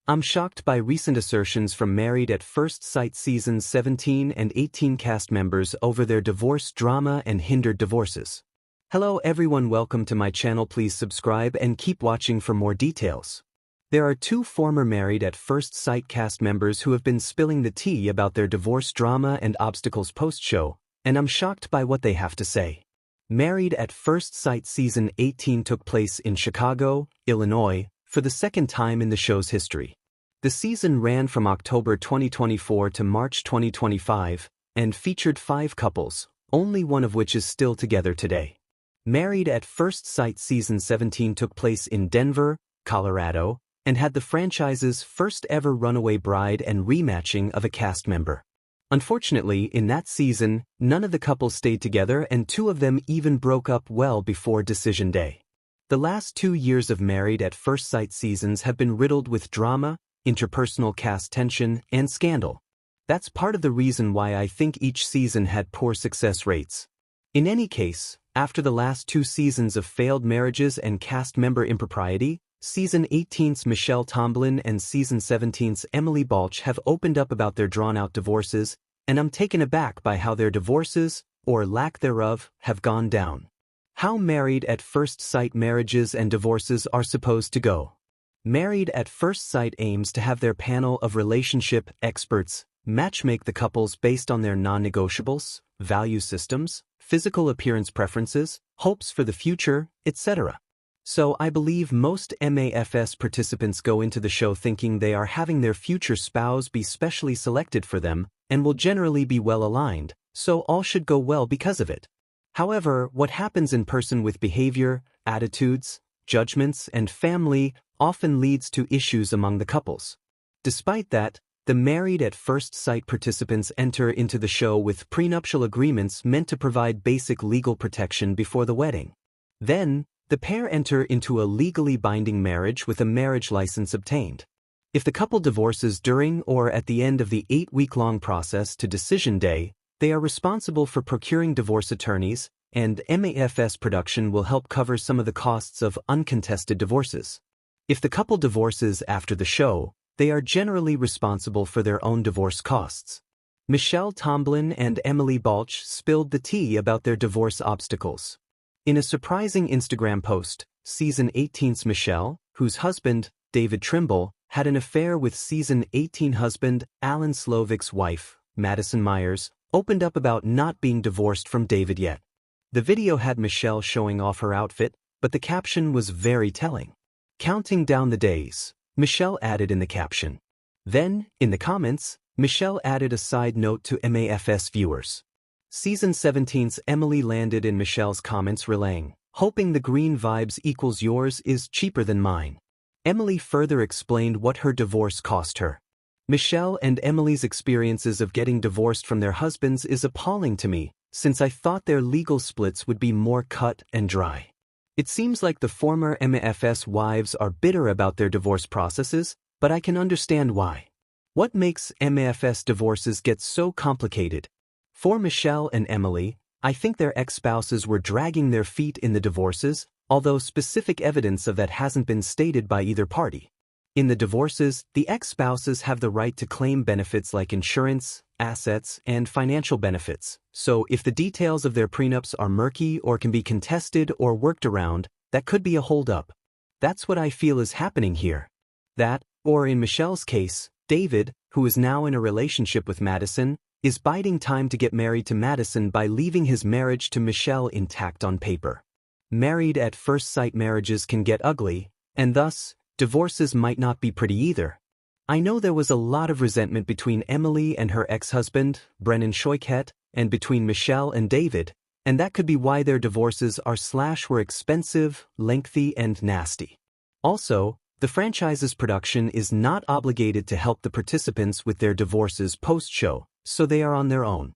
I'm shocked by recent assertions from Married at First Sight Seasons 17 and 18 cast members over their divorce drama and hindered divorces. Hello everyone, welcome to my channel. Please subscribe and keep watching for more details. There are two former Married at First Sight cast members who have been spilling the tea about their divorce drama and obstacles post-show, and I'm shocked by what they have to say. Married at First Sight Season 18 took place in Chicago, Illinois, for the second time in the show's history. The season ran from October 2024 to March 2025 and featured 5 couples, only one of which is still together today. Married at First Sight Season 17 took place in Denver, Colorado, and had the franchise's first ever runaway bride and rematching of a cast member. Unfortunately, in that season, none of the couples stayed together and 2 of them even broke up well before decision day. The last 2 years of Married at First Sight seasons have been riddled with drama, interpersonal cast tension, and scandal. That's part of the reason why I think each season had poor success rates. In any case, after the last 2 seasons of failed marriages and cast member impropriety, Season 18's Michelle Tomlin and Season 17's Emily Balch have opened up about their drawn-out divorces, and I'm taken aback by how their divorces, or lack thereof, have gone down. How Married at First Sight marriages and divorces are supposed to go. Married at First Sight aims to have their panel of relationship experts matchmake the couples based on their non-negotiables, value systems, physical appearance preferences, hopes for the future, etc. So I believe most MAFS participants go into the show thinking they are having their future spouse be specially selected for them and will generally be well aligned, so all should go well because of it. However, what happens in person with behavior, attitudes, judgments, and family often leads to issues among the couples. Despite that, the Married at First Sight participants enter into the show with prenuptial agreements meant to provide basic legal protection before the wedding. Then, the pair enter into a legally binding marriage with a marriage license obtained. If the couple divorces during or at the end of the 8-week-long process to decision day, they are responsible for procuring divorce attorneys, and MAFS production will help cover some of the costs of uncontested divorces. If the couple divorces after the show, they are generally responsible for their own divorce costs. Michelle Tomlin and Emily Balch spilled the tea about their divorce obstacles. In a surprising Instagram post, Season 18's Michelle, whose husband, David Trimble, had an affair with Season 18 husband, Alan Slovik's wife, Madison Myers, opened up about not being divorced from David yet. The video had Michelle showing off her outfit, but the caption was very telling. Counting down the days, Michelle added in the caption. Then, in the comments, Michelle added a side note to MAFS viewers. Season 17's Emily landed in Michelle's comments relaying, "Hoping the green vibes equals yours is cheaper than mine." Emily further explained what her divorce cost her. Michelle and Emily's experiences of getting divorced from their husbands is appalling to me, since I thought their legal splits would be more cut and dry. It seems like the former MAFS wives are bitter about their divorce processes, but I can understand why. What makes MAFS divorces get so complicated? For Michelle and Emily, I think their ex-spouses were dragging their feet in the divorces, although specific evidence of that hasn't been stated by either party. In the divorces, the ex-spouses have the right to claim benefits like insurance, assets, and financial benefits, so if the details of their prenups are murky or can be contested or worked around, that could be a hold-up. That's what I feel is happening here. That, or in Michelle's case, David, who is now in a relationship with Madison, is biding time to get married to Madison by leaving his marriage to Michelle intact on paper. Married at First Sight marriages can get ugly, and thus, divorces might not be pretty either. I know there was a lot of resentment between Emily and her ex-husband, Brennan Schoichet, and between Michelle and David, and that could be why their divorces were expensive, lengthy, and nasty. Also, the franchise's production is not obligated to help the participants with their divorces post-show, so they are on their own.